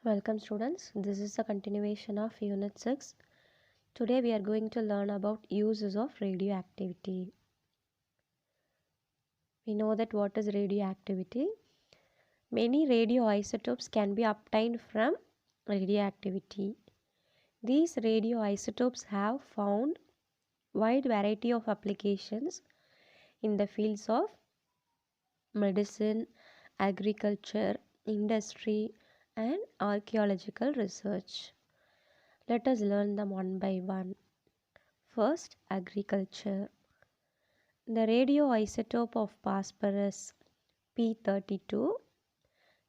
Welcome students, this is a continuation of Unit 6. Today we are going to learn about uses of radioactivity. We know that what is radioactivity. Many radioisotopes can be obtained from radioactivity. These radioisotopes have found wide variety of applications in the fields of medicine, agriculture, industry and archaeological research. Let us learn them one by one. First, agriculture. The radioisotope of phosphorus P32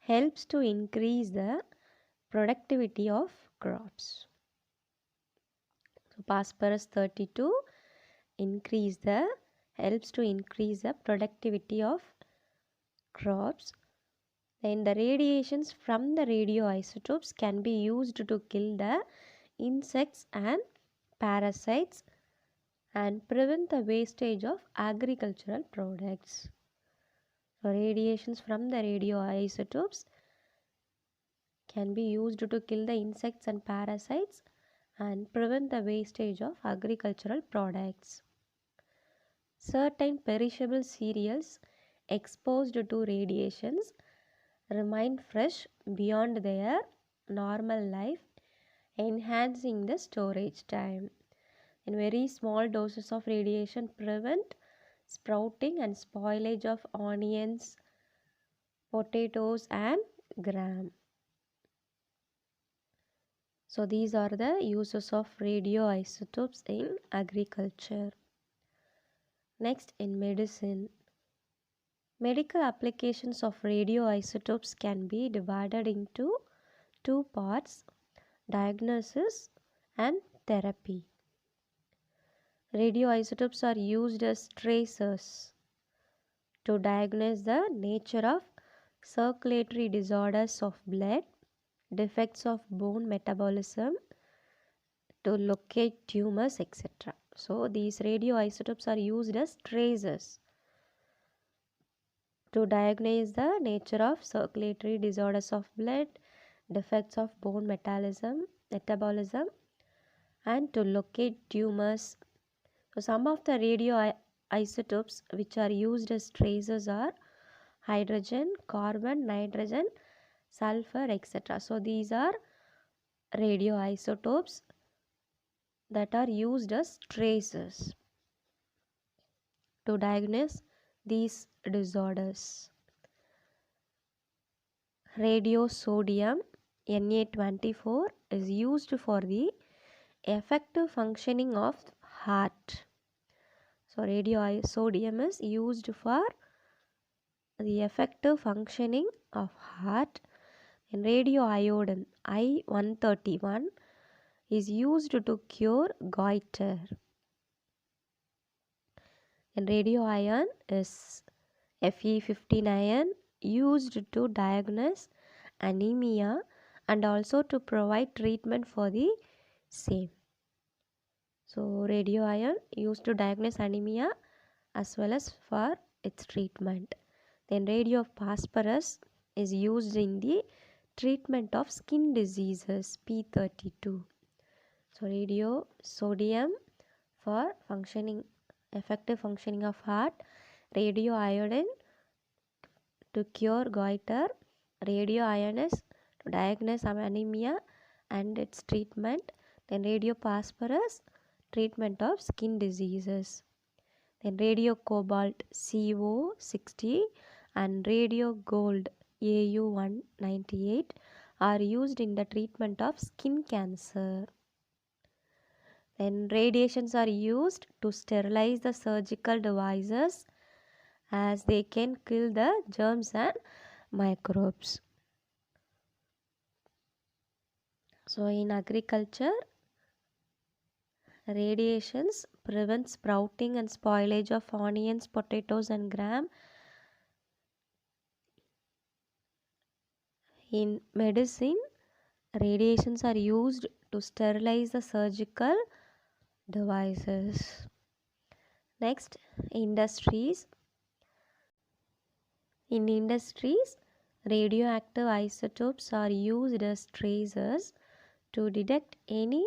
helps to increase the productivity of crops. So phosphorus 32 helps to increase the productivity of crops. Then the radiations from the radioisotopes can be used to kill the insects and parasites and prevent the wastage of agricultural products. So radiations from the radioisotopes can be used to kill the insects and parasites and prevent the wastage of agricultural products. Certain perishable cereals exposed to radiations remain fresh beyond their normal life, enhancing the storage time. And very small doses of radiation prevent sprouting and spoilage of onions, potatoes and gram. So these are the uses of radioisotopes in agriculture. Next, in medicine. Medical applications of radioisotopes can be divided into two parts: diagnosis and therapy. Radioisotopes are used as tracers to diagnose the nature of circulatory disorders of blood, defects of bone metabolism, to locate tumors, etc. So these radioisotopes are used as tracers to diagnose the nature of circulatory disorders of blood, defects of bone metabolism and to locate tumors. So some of the radioisotopes which are used as tracers are hydrogen, carbon, nitrogen, sulfur, etc. So these are radioisotopes that are used as tracers to diagnose these disorders. Radiosodium Na24 is used for the effective functioning of heart. So radiosodium is used for the effective functioning of heart. And radioiodine I-131 is used to cure goiter. And radioiron is Fe59 used to diagnose anemia and also to provide treatment for the same. So radioiron used to diagnose anemia as well as for its treatment. Then radiophosphorus is used in the treatment of skin diseases P32. So radiosodium for effective functioning of heart, radioiodine to cure goiter, radioionus to diagnose anemia and its treatment, then radiophosphorus treatment of skin diseases, then radiocobalt CO60 and radiogold AU198 are used in the treatment of skin cancer. Then radiations are used to sterilize the surgical devices as they can kill the germs and microbes. So in agriculture, radiations prevent sprouting and spoilage of onions, potatoes and gram. In medicine, radiations are used to sterilize the surgical devices. Next, industries. In industries, Radioactive isotopes are used as tracers to detect any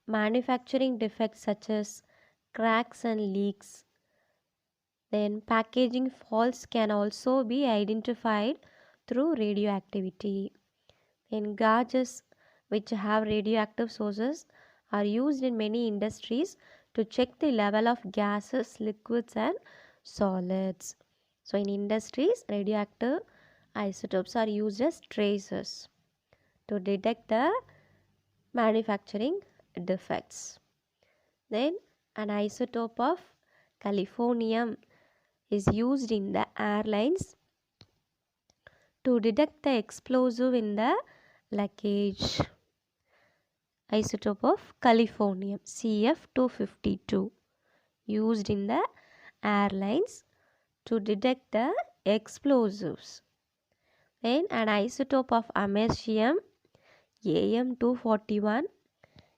manufacturing defects such as cracks and leaks. Then packaging faults can also be identified through radioactivity. Then gauges which have radioactive sources are used in many industries to check the level of gases, liquids and solids. So in industries, radioactive isotopes are used as tracers to detect the manufacturing defects. Then an isotope of californium is used in the airlines to detect the explosive in the luggage. Isotope of californium CF252 used in the airlines to detect the explosives. Then an isotope of americium Am241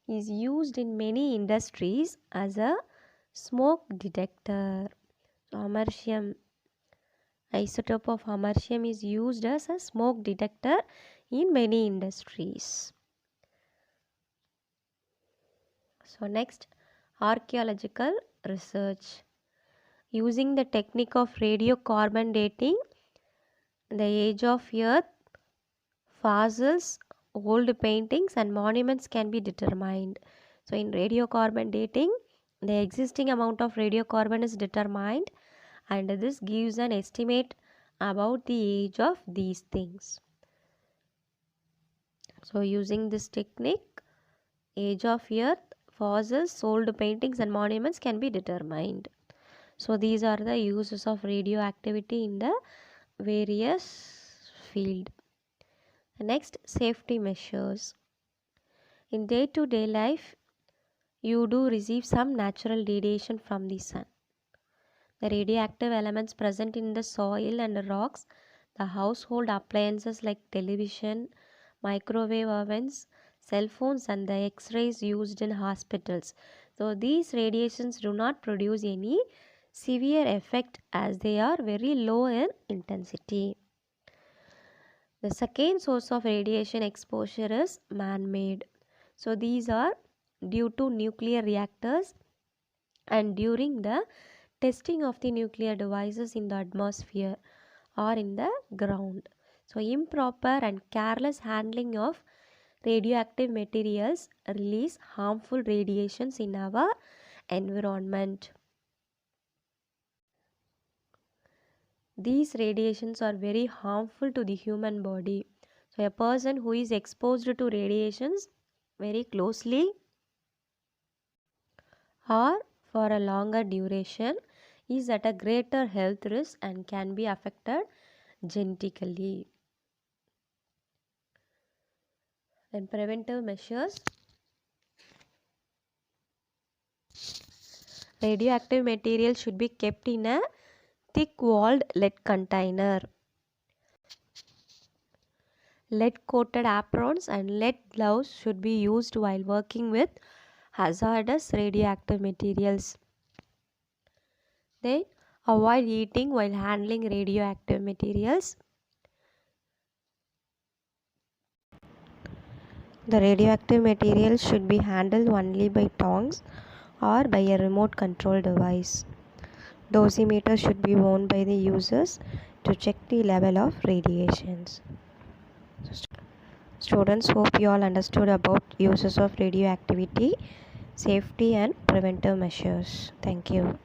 is used in many industries as a smoke detector. So isotope of americium is used as a smoke detector in many industries. So next, archaeological research. Using the technique of radiocarbon dating, the age of earth, fossils, old paintings and monuments can be determined. So in radiocarbon dating, the existing amount of radiocarbon is determined and this gives an estimate about the age of these things. So using this technique, age of earth, fossils, old paintings and monuments can be determined. So these are the uses of radioactivity in the various field. Next, safety measures. In day-to-day life, you do receive some natural radiation from the sun. The radioactive elements present in the soil and rocks, the household appliances like television, microwave ovens, cell phones and the x-rays used in hospitals. So these radiations do not produce any severe effect as they are very low in intensity. The second source of radiation exposure is man-made. So these are due to nuclear reactors and during the testing of the nuclear devices in the atmosphere or in the ground. So improper and careless handling of radioactive materials release harmful radiations in our environment. These radiations are very harmful to the human body. So a person who is exposed to radiations very closely or for a longer duration is at a greater health risk and can be affected genetically. Then preventive measures. Radioactive material should be kept in a thick-walled lead container. Lead-coated aprons and lead gloves should be used while working with hazardous radioactive materials. Then avoid eating while handling radioactive materials. The radioactive materials should be handled only by tongs or by a remote control device. Dosimeter should be worn by the users to check the level of radiations. Students, hope you all understood about uses of radioactivity, safety and preventive measures. Thank you.